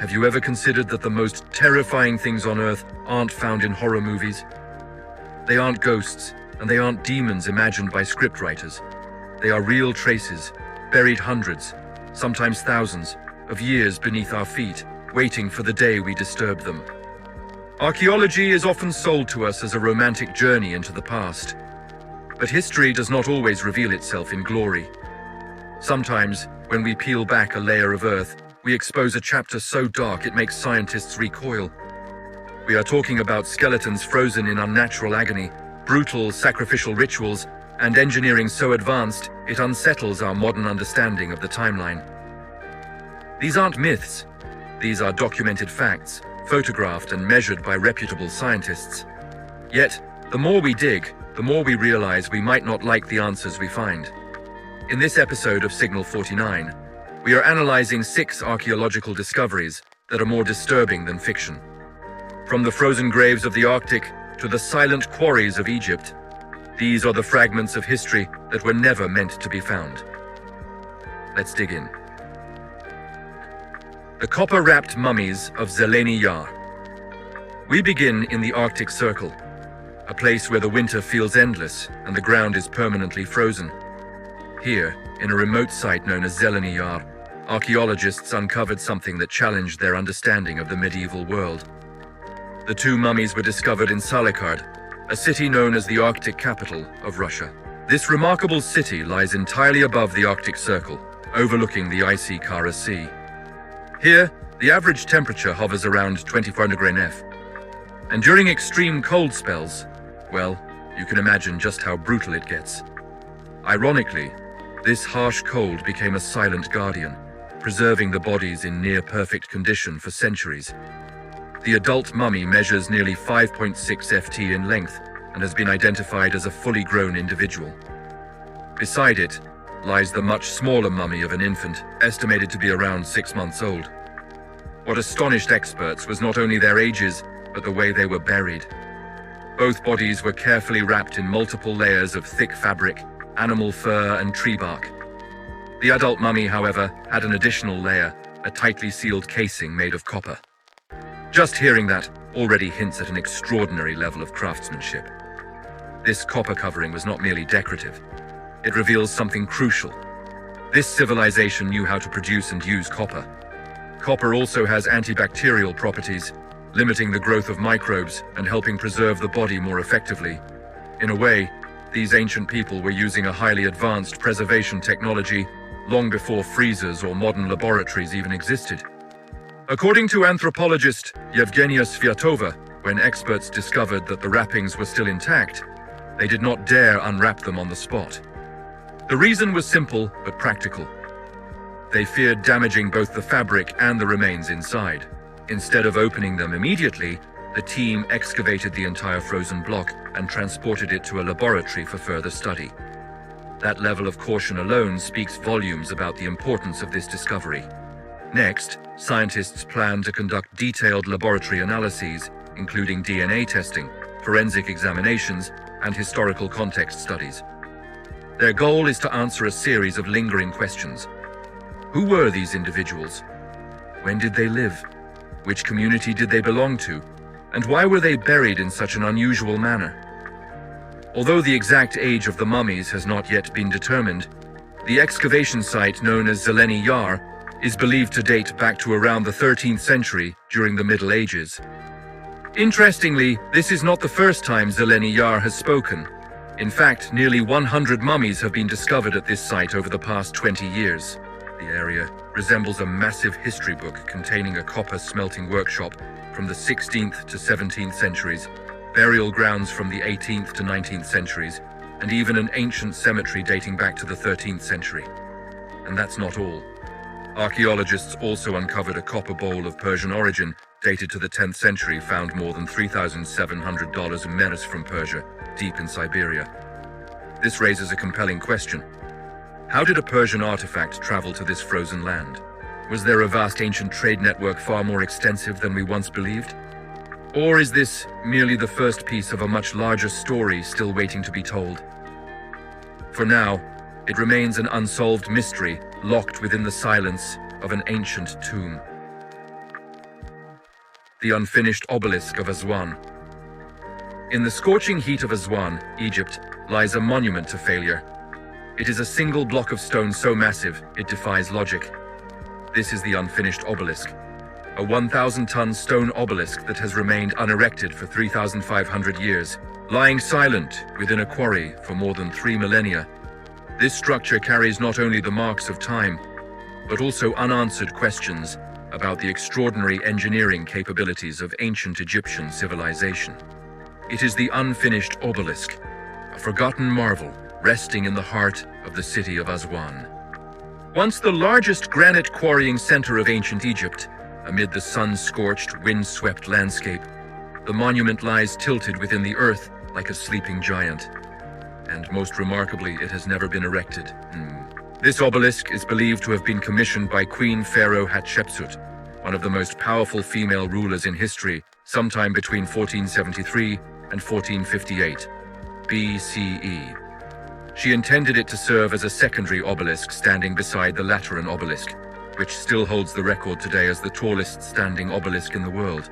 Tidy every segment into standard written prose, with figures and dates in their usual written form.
Have you ever considered that the most terrifying things on Earth aren't found in horror movies? They aren't ghosts, and they aren't demons imagined by scriptwriters. They are real traces, buried hundreds, sometimes thousands, of years beneath our feet, waiting for the day we disturb them. Archaeology is often sold to us as a romantic journey into the past. But history does not always reveal itself in glory. Sometimes, when we peel back a layer of earth, we expose a chapter so dark it makes scientists recoil. We are talking about skeletons frozen in unnatural agony, brutal sacrificial rituals, and engineering so advanced it unsettles our modern understanding of the timeline. These aren't myths. These are documented facts, photographed and measured by reputable scientists. Yet, the more we dig, the more we realize we might not like the answers we find. In this episode of Signal 49, we are analyzing 6 archaeological discoveries that are more disturbing than fiction. From the frozen graves of the Arctic to the silent quarries of Egypt, these are the fragments of history that were never meant to be found. Let's dig in. The copper-wrapped mummies of Zeleny Yar. We begin in the Arctic Circle, a place where the winter feels endless and the ground is permanently frozen. Here, in a remote site known as Zeleny Yar, archaeologists uncovered something that challenged their understanding of the medieval world. The 2 mummies were discovered in Salekard, a city known as the Arctic capital of Russia. This remarkable city lies entirely above the Arctic Circle, overlooking the icy Kara Sea. Here, the average temperature hovers around 24 degrees F. And during extreme cold spells, well, you can imagine just how brutal it gets. Ironically, this harsh cold became a silent guardian, preserving the bodies in near-perfect condition for centuries. The adult mummy measures nearly 5.6 ft in length and has been identified as a fully grown individual. Beside it lies the much smaller mummy of an infant, estimated to be around 6 months old. What astonished experts was not only their ages, but the way they were buried. Both bodies were carefully wrapped in multiple layers of thick fabric, animal fur and tree bark. The adult mummy, however, had an additional layer, a tightly sealed casing made of copper. Just hearing that already hints at an extraordinary level of craftsmanship. This copper covering was not merely decorative. It reveals something crucial. This civilization knew how to produce and use copper. Copper also has antibacterial properties, limiting the growth of microbes and helping preserve the body more effectively. In a way, these ancient people were using a highly advanced preservation technology long before freezers or modern laboratories even existed. According to anthropologist Yevgenia Sviatova, when experts discovered that the wrappings were still intact, they did not dare unwrap them on the spot. The reason was simple but practical. They feared damaging both the fabric and the remains inside. Instead of opening them immediately, the team excavated the entire frozen block and transported it to a laboratory for further study. That level of caution alone speaks volumes about the importance of this discovery. Next, scientists plan to conduct detailed laboratory analyses, including DNA testing, forensic examinations, and historical context studies. Their goal is to answer a series of lingering questions. Who were these individuals? When did they live? Which community did they belong to? And why were they buried in such an unusual manner? Although the exact age of the mummies has not yet been determined, the excavation site known as Zeleny Yar is believed to date back to around the 13th century during the Middle Ages. Interestingly, this is not the first time Zeleny Yar has spoken. In fact, nearly 100 mummies have been discovered at this site over the past 20 years. The area resembles a massive history book containing a copper smelting workshop from the 16th to 17th centuries, burial grounds from the 18th to 19th centuries, and even an ancient cemetery dating back to the 13th century. And that's not all. Archaeologists also uncovered a copper bowl of Persian origin, dated to the 10th century, found more than $3,700 in Meres from Persia, deep in Siberia. This raises a compelling question. How did a Persian artifact travel to this frozen land? Was there a vast ancient trade network far more extensive than we once believed? Or is this merely the first piece of a much larger story still waiting to be told? For now, it remains an unsolved mystery locked within the silence of an ancient tomb. the unfinished obelisk of Aswan. In the scorching heat of Aswan, Egypt, lies a monument to failure. It is a single block of stone so massive it defies logic. This is the unfinished obelisk, a 1,000-ton stone obelisk that has remained unerected for 3,500 years, lying silent within a quarry for more than 3 millennia. This structure carries not only the marks of time, but also unanswered questions about the extraordinary engineering capabilities of ancient Egyptian civilization. It is the unfinished obelisk, a forgotten marvel resting in the heart of the city of Aswan. Once the largest granite quarrying center of ancient Egypt, amid the sun-scorched, wind-swept landscape, the monument lies tilted within the earth like a sleeping giant. And most remarkably, it has never been erected. This obelisk is believed to have been commissioned by Queen Pharaoh Hatshepsut, one of the most powerful female rulers in history, sometime between 1473 and 1458 BCE. She intended it to serve as a secondary obelisk standing beside the Lateran obelisk, which still holds the record today as the tallest standing obelisk in the world,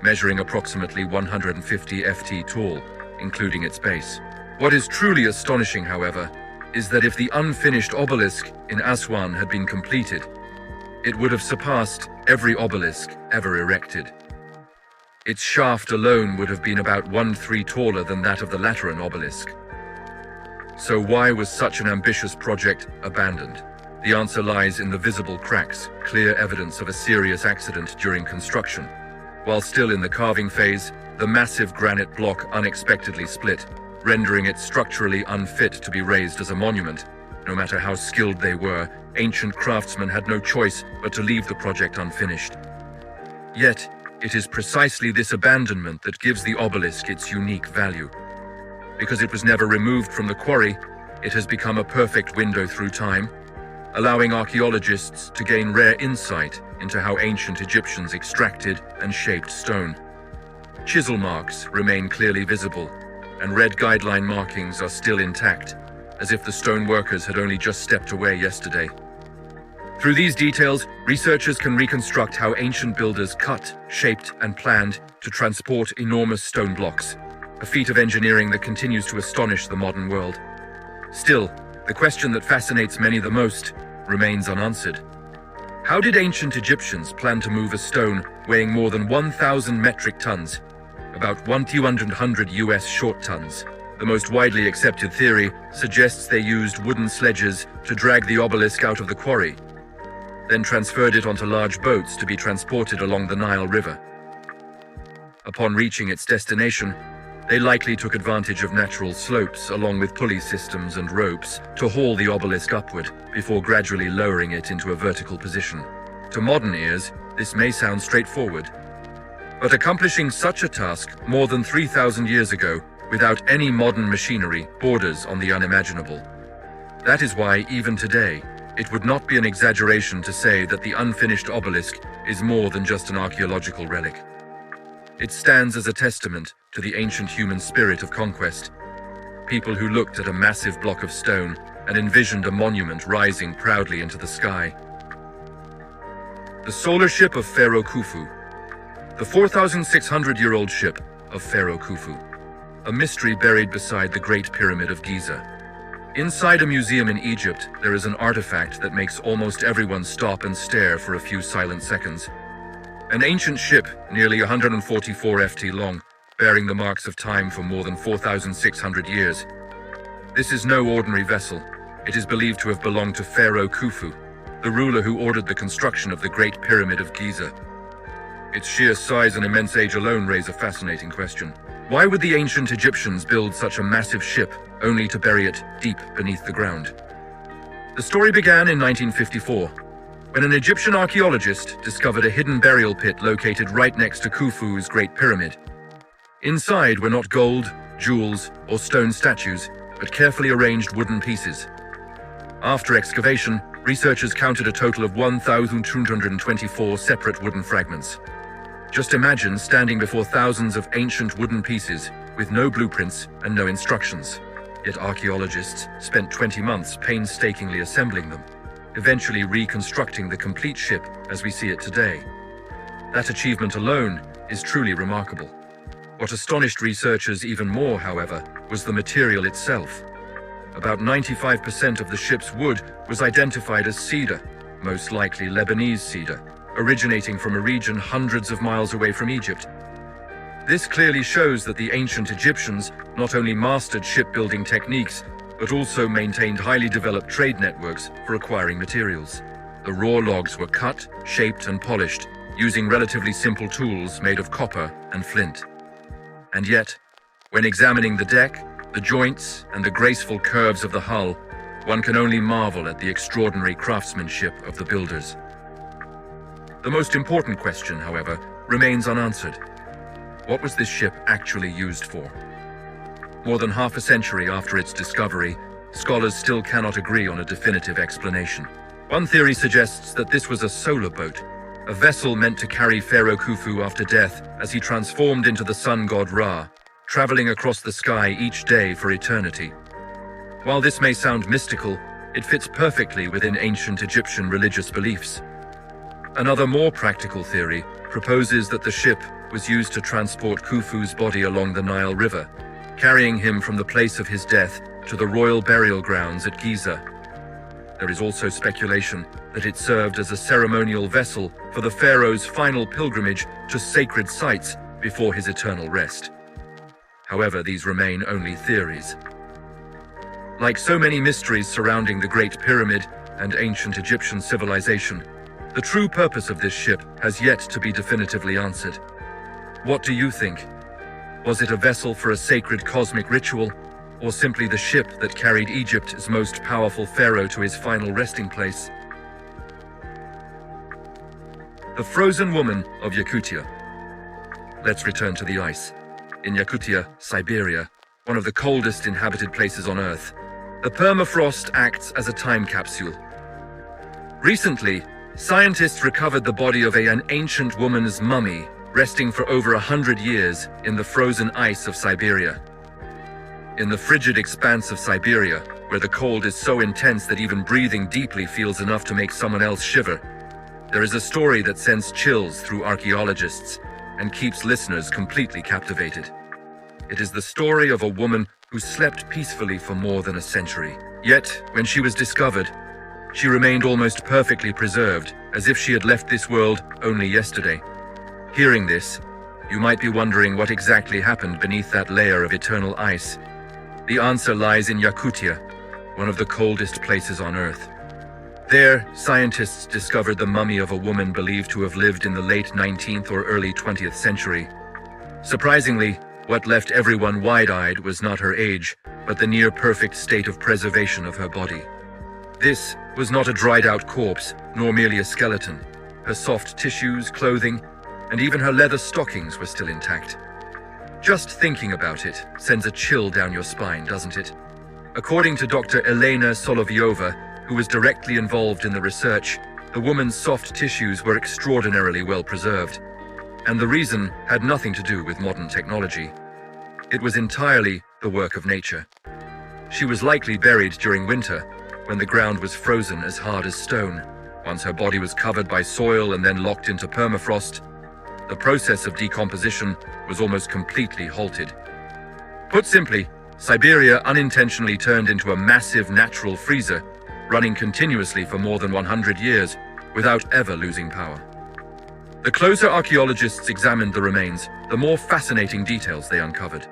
measuring approximately 150 ft tall, including its base. What is truly astonishing, however, is that if the unfinished obelisk in Aswan had been completed, it would have surpassed every obelisk ever erected. Its shaft alone would have been about 1/3 taller than that of the Lateran obelisk. So why was such an ambitious project abandoned? The answer lies in the visible cracks, clear evidence of a serious accident during construction. While still in the carving phase, the massive granite block unexpectedly split, rendering it structurally unfit to be raised as a monument. No matter how skilled they were, ancient craftsmen had no choice but to leave the project unfinished. Yet, it is precisely this abandonment that gives the obelisk its unique value. Because it was never removed from the quarry, it has become a perfect window through time, allowing archaeologists to gain rare insight into how ancient Egyptians extracted and shaped stone. Chisel marks remain clearly visible, and red guideline markings are still intact, as if the stone workers had only just stepped away yesterday. Through these details, researchers can reconstruct how ancient builders cut, shaped, and planned to transport enormous stone blocks, a feat of engineering that continues to astonish the modern world. Still, the question that fascinates many the most remains unanswered. How did ancient Egyptians plan to move a stone weighing more than 1,000 metric tons, about 1,200 US short tons? The most widely accepted theory suggests they used wooden sledges to drag the obelisk out of the quarry, then transferred it onto large boats to be transported along the Nile River. Upon reaching its destination, they likely took advantage of natural slopes along with pulley systems and ropes to haul the obelisk upward before gradually lowering it into a vertical position. To modern ears, this may sound straightforward, but accomplishing such a task more than 3,000 years ago without any modern machinery borders on the unimaginable. That is why, even today, it would not be an exaggeration to say that the unfinished obelisk is more than just an archaeological relic. It stands as a testament to the ancient human spirit of conquest, people who looked at a massive block of stone and envisioned a monument rising proudly into the sky. The solar ship of Pharaoh Khufu, the 4,600-year-old ship of Pharaoh Khufu, a mystery buried beside the Great Pyramid of Giza. Inside a museum in Egypt, there is an artifact that makes almost everyone stop and stare for a few silent seconds. An ancient ship, nearly 144 ft long, bearing the marks of time for more than 4,600 years. This is no ordinary vessel. It is believed to have belonged to Pharaoh Khufu, the ruler who ordered the construction of the Great Pyramid of Giza. Its sheer size and immense age alone raise a fascinating question. Why would the ancient Egyptians build such a massive ship only to bury it deep beneath the ground? The story began in 1954, when an Egyptian archaeologist discovered a hidden burial pit located right next to Khufu's Great Pyramid. Inside were not gold, jewels, or stone statues, but carefully arranged wooden pieces. After excavation, researchers counted a total of 1,224 separate wooden fragments. Just imagine standing before thousands of ancient wooden pieces with no blueprints and no instructions. Yet archaeologists spent 20 months painstakingly assembling them, eventually reconstructing the complete ship as we see it today. That achievement alone is truly remarkable. What astonished researchers even more, however, was the material itself. About 95% of the ship's wood was identified as cedar, most likely Lebanese cedar, originating from a region hundreds of miles away from Egypt. This clearly shows that the ancient Egyptians not only mastered shipbuilding techniques, but also maintained highly developed trade networks for acquiring materials. The raw logs were cut, shaped, and polished, using relatively simple tools made of copper and flint. And yet, when examining the deck, the joints, and the graceful curves of the hull, one can only marvel at the extraordinary craftsmanship of the builders. The most important question, however, remains unanswered. What was this ship actually used for? More than half a century after its discovery, scholars still cannot agree on a definitive explanation. One theory suggests that this was a solar boat, a vessel meant to carry Pharaoh Khufu after death as he transformed into the sun god Ra, traveling across the sky each day for eternity. While this may sound mystical, it fits perfectly within ancient Egyptian religious beliefs. Another more practical theory proposes that the ship was used to transport Khufu's body along the Nile River, carrying him from the place of his death to the royal burial grounds at Giza. There is also speculation that it served as a ceremonial vessel for the pharaoh's final pilgrimage to sacred sites before his eternal rest. However, these remain only theories. Like so many mysteries surrounding the Great Pyramid and ancient Egyptian civilization, the true purpose of this ship has yet to be definitively answered. What do you think? Was it a vessel for a sacred cosmic ritual, or simply the ship that carried Egypt's most powerful pharaoh to his final resting place? The Frozen Woman of Yakutia. Let's return to the ice. In Yakutia, Siberia, one of the coldest inhabited places on Earth, the permafrost acts as a time capsule. Recently, scientists recovered the body of an ancient woman's mummy, resting for over 100 years in the frozen ice of Siberia. In the frigid expanse of Siberia, where the cold is so intense that even breathing deeply feels enough to make someone else shiver, there is a story that sends chills through archaeologists and keeps listeners completely captivated. It is the story of a woman who slept peacefully for more than a century. Yet, when she was discovered, she remained almost perfectly preserved, as if she had left this world only yesterday. Hearing this, you might be wondering what exactly happened beneath that layer of eternal ice. The answer lies in Yakutia, one of the coldest places on Earth. There, scientists discovered the mummy of a woman believed to have lived in the late 19th or early 20th century. Surprisingly, what left everyone wide-eyed was not her age, but the near-perfect state of preservation of her body. This was not a dried-out corpse, nor merely a skeleton. Her soft tissues, clothing, and even her leather stockings were still intact. Just thinking about it sends a chill down your spine, doesn't it? According to Dr. Elena Solovyova, who was directly involved in the research, the woman's soft tissues were extraordinarily well preserved. And the reason had nothing to do with modern technology. It was entirely the work of nature. She was likely buried during winter, when the ground was frozen as hard as stone. Once her body was covered by soil and then locked into permafrost, the process of decomposition was almost completely halted. Put simply, Siberia unintentionally turned into a massive natural freezer, running continuously for more than 100 years without ever losing power. The closer archaeologists examined the remains, the more fascinating details they uncovered.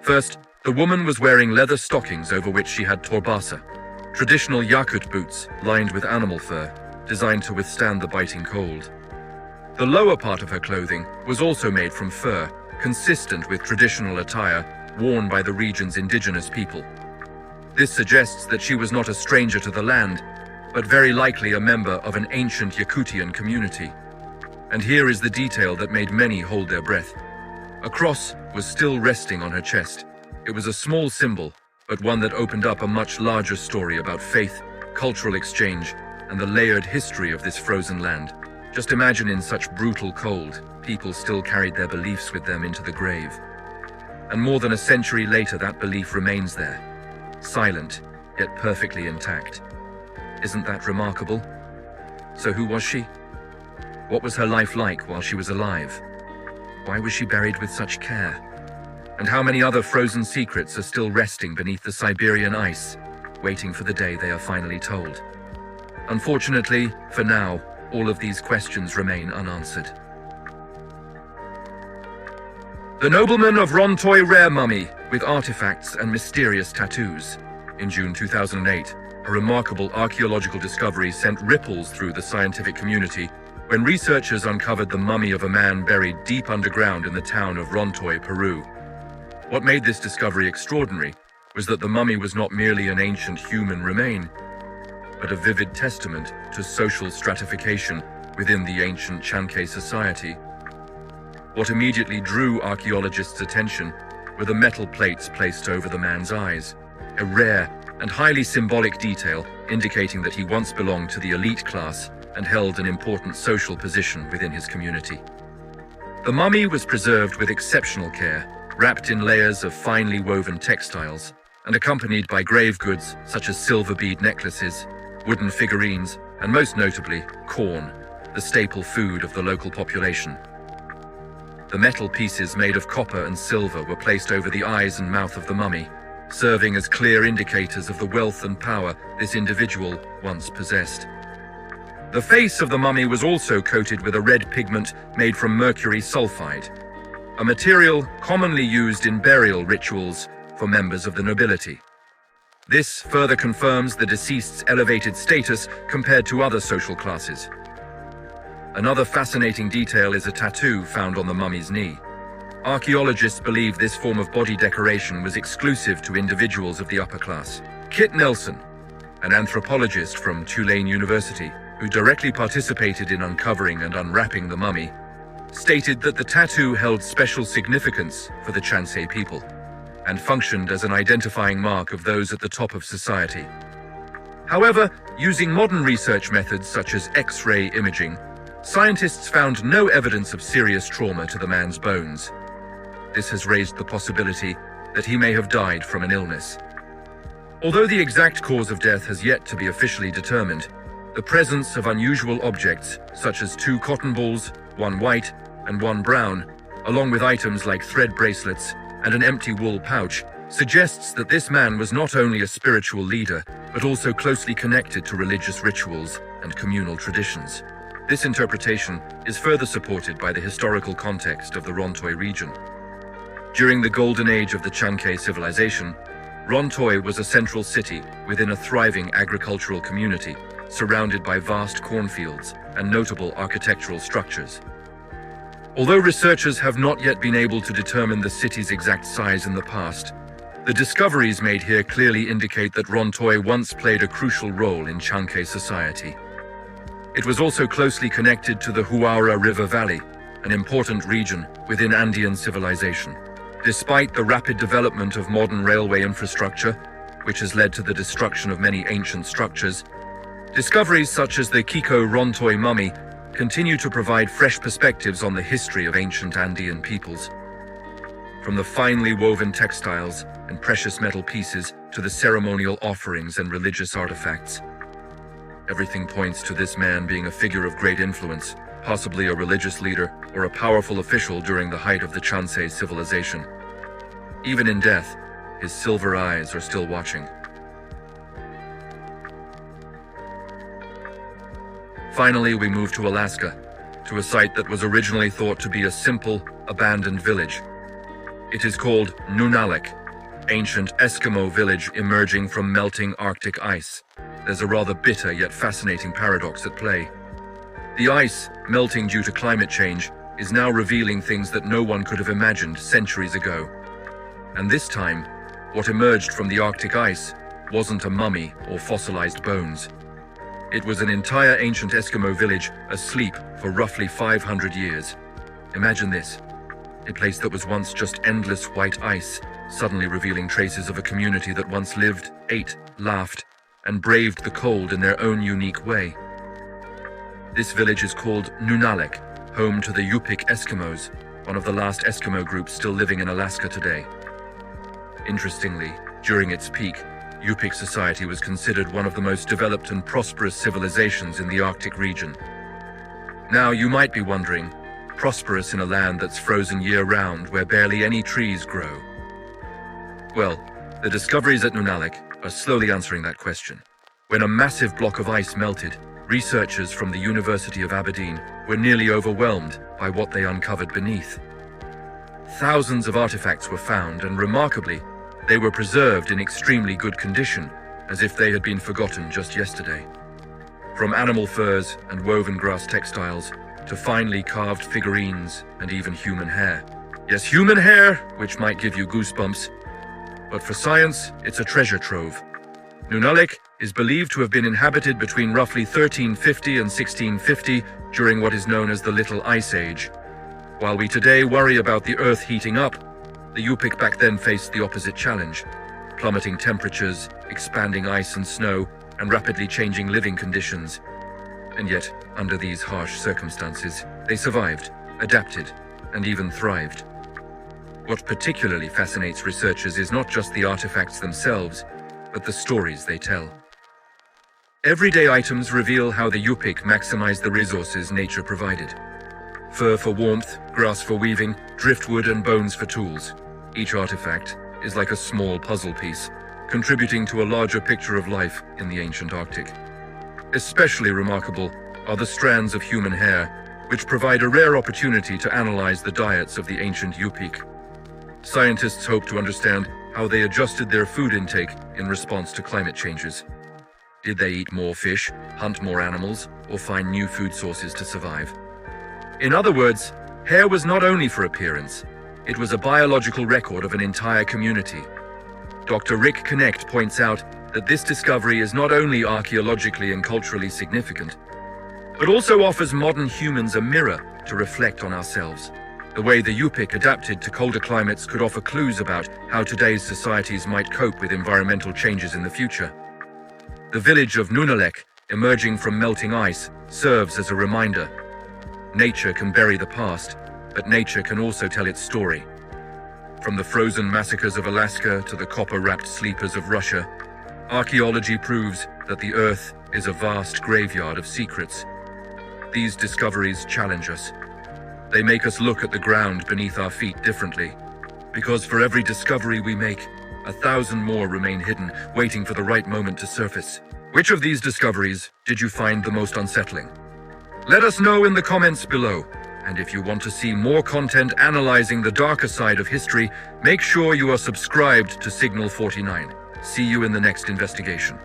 First, the woman was wearing leather stockings over which she had torbasa, traditional Yakut boots lined with animal fur, designed to withstand the biting cold. The lower part of her clothing was also made from fur, consistent with traditional attire worn by the region's indigenous people. This suggests that she was not a stranger to the land, but very likely a member of an ancient Yakutian community. And here is the detail that made many hold their breath. A cross was still resting on her chest. It was a small symbol, but one that opened up a much larger story about faith, cultural exchange, and the layered history of this frozen land. Just imagine in such brutal cold, people still carried their beliefs with them into the grave. And more than a century later, that belief remains there, silent, yet perfectly intact. Isn't that remarkable? So who was she? What was her life like while she was alive? Why was she buried with such care? And how many other frozen secrets are still resting beneath the Siberian ice, waiting for the day they are finally told? Unfortunately, for now, all of these questions remain unanswered. The nobleman of Rontoy rare mummy with artifacts and mysterious tattoos. In June 2008, a remarkable archaeological discovery sent ripples through the scientific community when researchers uncovered the mummy of a man buried deep underground in the town of Rontoy, Peru. What made this discovery extraordinary was that the mummy was not merely an ancient human remain, but a vivid testament to social stratification within the ancient Chankay society. What immediately drew archaeologists' attention were the metal plates placed over the man's eyes, a rare and highly symbolic detail indicating that he once belonged to the elite class and held an important social position within his community. The mummy was preserved with exceptional care, wrapped in layers of finely woven textiles, and accompanied by grave goods such as silver bead necklaces, wooden figurines, and most notably, corn, the staple food of the local population. The metal pieces made of copper and silver were placed over the eyes and mouth of the mummy, serving as clear indicators of the wealth and power this individual once possessed. The face of the mummy was also coated with a red pigment made from mercury sulfide, a material commonly used in burial rituals for members of the nobility. This further confirms the deceased's elevated status compared to other social classes. Another fascinating detail is a tattoo found on the mummy's knee. Archaeologists believe this form of body decoration was exclusive to individuals of the upper class. Kit Nelson, an anthropologist from Tulane University, who directly participated in uncovering and unwrapping the mummy, stated that the tattoo held special significance for the Chansey people and functioned as an identifying mark of those at the top of society. However, using modern research methods such as X-ray imaging, scientists found no evidence of serious trauma to the man's bones. This has raised the possibility that he may have died from an illness. Although the exact cause of death has yet to be officially determined, the presence of unusual objects, such as 2 cotton balls, 1 white and 1 brown, along with items like thread bracelets and an empty wool pouch, suggests that this man was not only a spiritual leader, but also closely connected to religious rituals and communal traditions. This interpretation is further supported by the historical context of the Rontoy region. During the golden age of the Chankay civilization, Rontoy was a central city within a thriving agricultural community, surrounded by vast cornfields and notable architectural structures. Although researchers have not yet been able to determine the city's exact size in the past, the discoveries made here clearly indicate that Rontoy once played a crucial role in Chankay society. It was also closely connected to the Huaura River Valley, an important region within Andean civilization. Despite the rapid development of modern railway infrastructure, which has led to the destruction of many ancient structures, discoveries such as the Kiko Rontoy mummy continue to provide fresh perspectives on the history of ancient Andean peoples. From the finely woven textiles and precious metal pieces to the ceremonial offerings and religious artifacts, everything points to this man being a figure of great influence, possibly a religious leader or a powerful official during the height of the Chansey civilization. Even in death, his silver eyes are still watching. Finally, we move to Alaska, to a site that was originally thought to be a simple, abandoned village. It is called Nunalleq, ancient Eskimo village emerging from melting Arctic ice. There's a rather bitter yet fascinating paradox at play. The ice, melting due to climate change, is now revealing things that no one could have imagined centuries ago. And this time, what emerged from the Arctic ice wasn't a mummy or fossilized bones. It was an entire ancient Eskimo village asleep for roughly 500 years. Imagine this, a place that was once just endless white ice, suddenly revealing traces of a community that once lived, ate, laughed, and braved the cold in their own unique way. This village is called Nunalleq, home to the Yupik Eskimos, one of the last Eskimo groups still living in Alaska today. Interestingly, during its peak, Yupik society was considered one of the most developed and prosperous civilizations in the Arctic region. Now, you might be wondering, prosperous in a land that's frozen year-round where barely any trees grow? Well, the discoveries at Nunalleq are slowly answering that question. When a massive block of ice melted, researchers from the University of Aberdeen were nearly overwhelmed by what they uncovered beneath. Thousands of artifacts were found, and remarkably, they were preserved in extremely good condition, as if they had been forgotten just yesterday. From animal furs and woven grass textiles, to finely carved figurines and even human hair. Yes, human hair, which might give you goosebumps. But for science, it's a treasure trove. Nunalleq is believed to have been inhabited between roughly 1350 and 1650 during what is known as the Little Ice Age. While we today worry about the Earth heating up, the Yupik back then faced the opposite challenge: plummeting temperatures, expanding ice and snow, and rapidly changing living conditions. And yet, under these harsh circumstances, they survived, adapted, and even thrived. What particularly fascinates researchers is not just the artifacts themselves, but the stories they tell. Everyday items reveal how the Yupik maximize the resources nature provided. Fur for warmth, grass for weaving, driftwood and bones for tools. Each artifact is like a small puzzle piece, contributing to a larger picture of life in the ancient Arctic. Especially remarkable are the strands of human hair, which provide a rare opportunity to analyze the diets of the ancient Yupik. Scientists hope to understand how they adjusted their food intake in response to climate changes. Did they eat more fish, hunt more animals, or find new food sources to survive? In other words, hair was not only for appearance, it was a biological record of an entire community. Dr. Rick Connect points out that this discovery is not only archaeologically and culturally significant, but also offers modern humans a mirror to reflect on ourselves. The way the Yupik adapted to colder climates could offer clues about how today's societies might cope with environmental changes in the future. The village of Nunalleq, emerging from melting ice, serves as a reminder. Nature can bury the past, but nature can also tell its story. From the frozen massacres of Alaska to the copper-wrapped sleepers of Russia, archaeology proves that the Earth is a vast graveyard of secrets. These discoveries challenge us. They make us look at the ground beneath our feet differently, because for every discovery we make, 1,000 more remain hidden, waiting for the right moment to surface. Which of these discoveries did you find the most unsettling? Let us know in the comments below. And if you want to see more content analyzing the darker side of history, make sure you are subscribed to Signal 49. See you in the next investigation.